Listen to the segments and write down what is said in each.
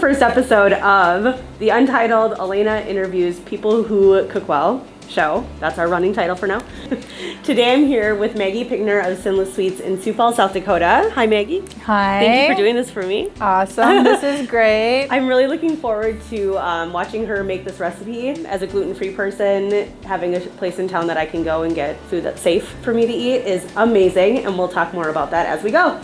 first episode of the untitled Allana Interviews People Who Cook Well show. That's our running title for now. Today I'm here with Maggie Pickner of Sinless Sweets in Sioux Falls, South Dakota. Hi, Maggie. Hi. Thank you for doing this for me. Awesome. This is great. I'm really looking forward to watching her make this recipe. As a gluten-free person, having a place in town that I can go and get food that's safe for me to eat is amazing, and we'll talk more about that as we go.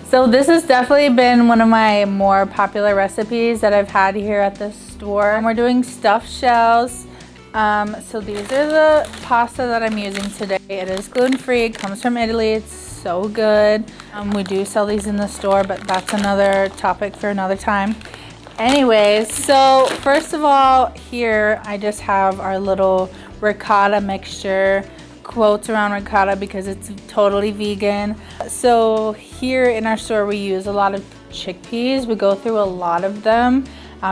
So this has definitely been one of my more popular recipes that I've had here at the store. And we're doing stuffed shells. So these are the pasta that I'm using today. It is gluten-free, it comes from Italy, it's so good. We do sell these in the store, but that's another topic for another time. Anyways, so first of all, here I just have our little ricotta mixture. Quotes around ricotta because it's totally vegan. So here in our store we use a lot of chickpeas. We go through a lot of them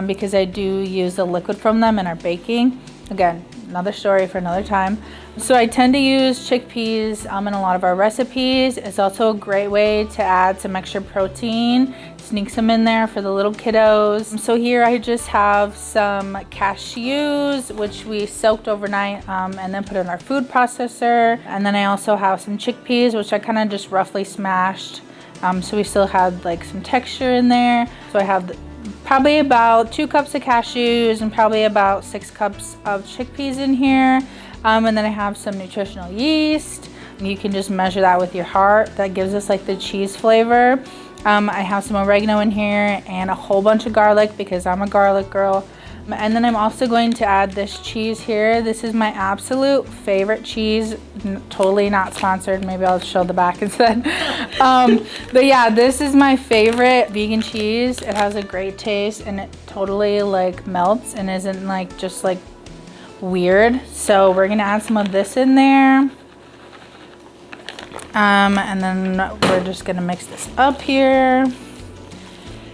because I do use the liquid from them in our baking. Again, another story for another time. So I tend to use chickpeas in a lot of our recipes. It's also a great way to add some extra protein, sneak some in there for the little kiddos. So here I just have some cashews, which we soaked overnight and then put in our food processor. And then I also have some chickpeas, which I kind of just roughly smashed. So we still had like some texture in there. So I have probably about 2 cups of cashews and probably about 6 cups of chickpeas in here. And then I have some nutritional yeast. You can just measure that with your heart. That gives us like the cheese flavor. I have some oregano in here and a whole bunch of garlic because I'm a garlic girl. And then I'm also going to add this cheese here. This is my absolute favorite cheese. Totally not sponsored. Maybe I'll show the back instead. But yeah, this is my favorite vegan cheese. It has a great taste and it totally like melts and isn't like just like weird. So we're gonna add some of this in there. And then we're just gonna mix this up here.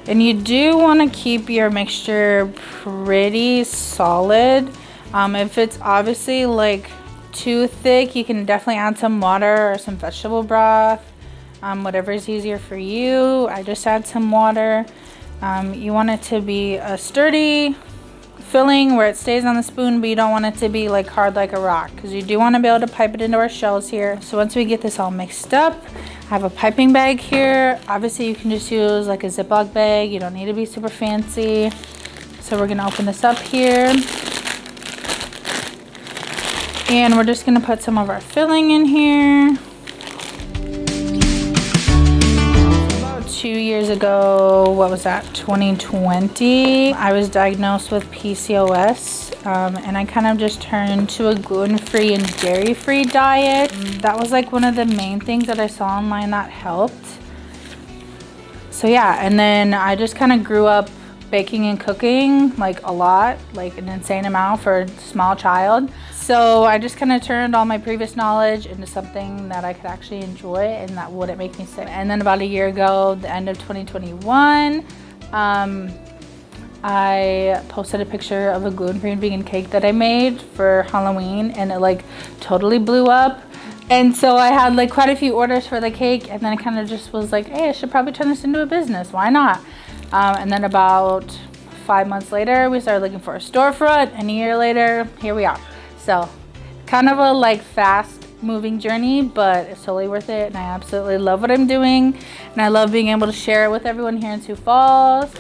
And you do want to keep your mixture pretty solid. If it's obviously like too thick, you can definitely add some water or some vegetable broth. Whatever is easier for you. I just add some water. You want it to be a sturdy filling where it stays on the spoon, but you don't want it to be like hard like a rock because you do want to be able to pipe it into our shells here. So once we get this all mixed up, I have a piping bag here. Obviously you can just use like a Ziploc bag. You don't need to be super fancy. So we're gonna open this up here. And we're just gonna put some of our filling in here. 2 years ago, what was that, 2020, I was diagnosed with PCOS and I kind of just turned to a gluten-free and dairy-free diet. That was like one of the main things that I saw online that helped. So yeah, and then I just kind of grew up baking and cooking like a lot, like an insane amount for a small child. So I just kind of turned all my previous knowledge into something that I could actually enjoy and that wouldn't make me sick. And then about a year ago, the end of 2021, I posted a picture of a gluten-free and vegan cake that I made for Halloween and it like totally blew up. And so I had like quite a few orders for the cake and then I kind of just was like, hey, I should probably turn this into a business. Why not? And then about 5 months later, we started looking for a storefront and a year later, here we are. So kind of a like fast moving journey, but it's totally worth it. And I absolutely love what I'm doing. And I love being able to share it with everyone here in Sioux Falls.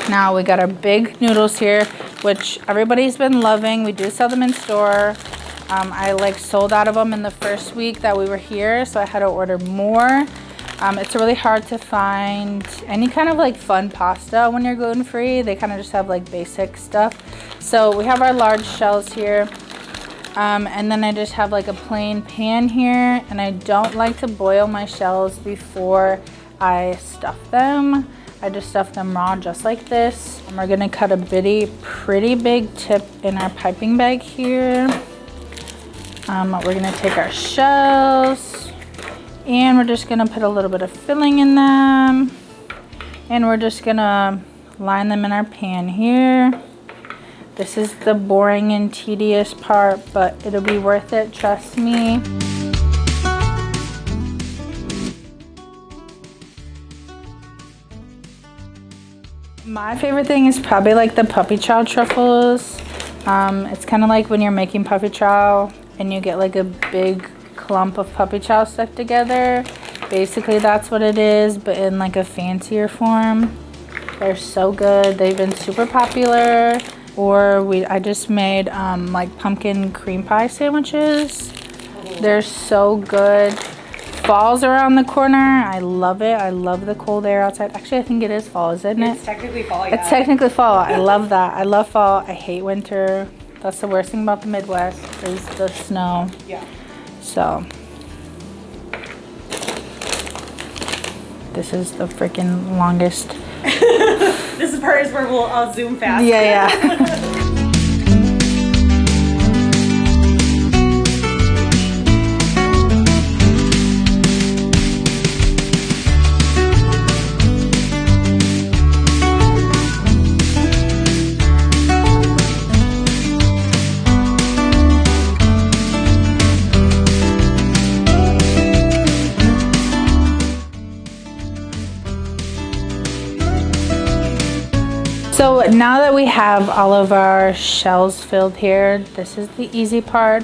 Now we got our big noodles here, which everybody's been loving. We do sell them in store. I like sold out of them in the first week that we were here. So I had to order more. It's really hard to find any kind of like fun pasta when you're gluten-free. They kind of just have like basic stuff. So we have our large shells here. And then I just have like a plain pan here, and I don't like to boil my shells before I stuff them. I just stuff them raw just like this. And we're gonna cut a pretty big tip in our piping bag here. We're gonna take our shells and we're just gonna put a little bit of filling in them. And we're just gonna line them in our pan here. This is the boring and tedious part, but it'll be worth it, trust me. My favorite thing is probably like the puppy chow truffles. It's kind of like when you're making puppy chow and you get like a big clump of puppy chow stuck together. Basically that's what it is, but in like a fancier form. They're so good. They've been super popular. Or I just made like pumpkin cream pie sandwiches. They're so good. Fall's around the corner. I love it. I love the cold air outside. Actually, I think it is fall, isn't it? It's technically fall, yeah. It's technically fall. I love that. I love fall. I hate winter. That's the worst thing about the Midwest is the snow. Yeah. So this is the freaking longest. This part is where I'll zoom fast. Yeah. So now that we have all of our shells filled here, this is the easy part.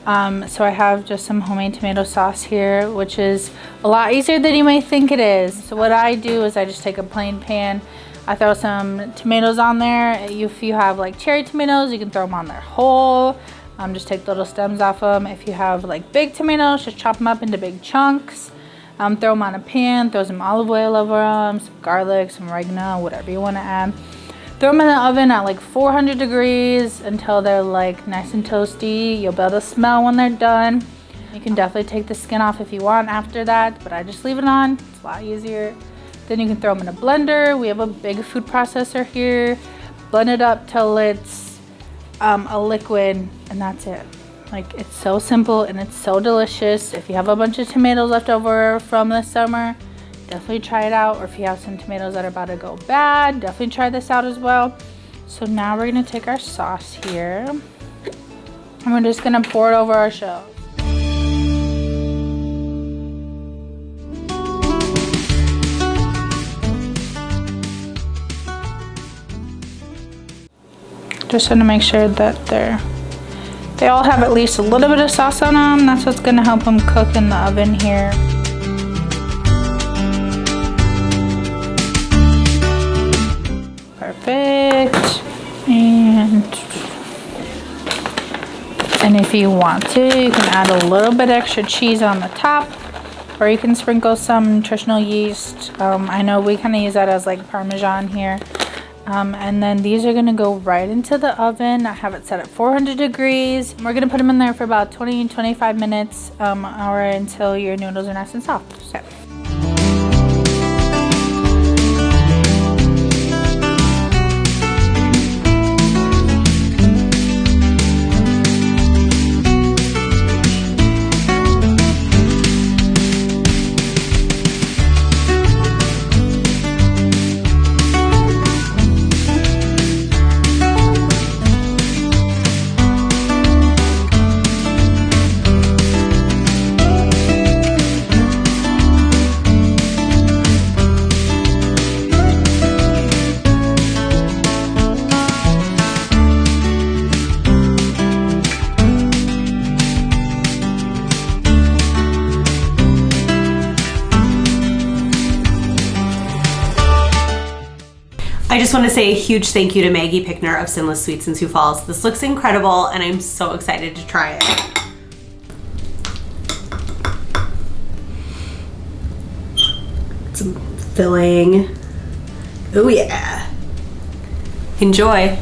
So I have just some homemade tomato sauce here, which is a lot easier than you may think it is. So what I do is I just take a plain pan, I throw some tomatoes on there. If you have like cherry tomatoes, you can throw them on there whole. Just take the little stems off them. If you have like big tomatoes, just chop them up into big chunks. Throw them on a pan, throw some olive oil over them, some garlic, some oregano, whatever you want to add. Throw them in the oven at like 400 degrees until they're like nice and toasty. You'll be able to smell when they're done. You can definitely take the skin off if you want after that, but I just leave it on. It's a lot easier. Then you can throw them in a blender. We have a big food processor here. Blend it up till it's a liquid, and that's it. Like, it's so simple and it's so delicious. If you have a bunch of tomatoes left over from this summer, definitely try it out. Or if you have some tomatoes that are about to go bad, definitely try this out as well. So now we're gonna take our sauce here and we're just gonna pour it over our shells. Just want to make sure that they all have at least a little bit of sauce on them. That's what's gonna help them cook in the oven here. Perfect. And if you want to, you can add a little bit extra cheese on the top, or you can sprinkle some nutritional yeast. I know we kind of use that as like Parmesan here. And then these are gonna go right into the oven. I have it set at 400 degrees. We're gonna put them in there for about 20-25 minutes, or until your noodles are nice and soft. So. I just want to say a huge thank you to Maggie Pickner of Sinless Sweets in Sioux Falls. This looks incredible and I'm so excited to try it. Some filling. Oh yeah. Enjoy.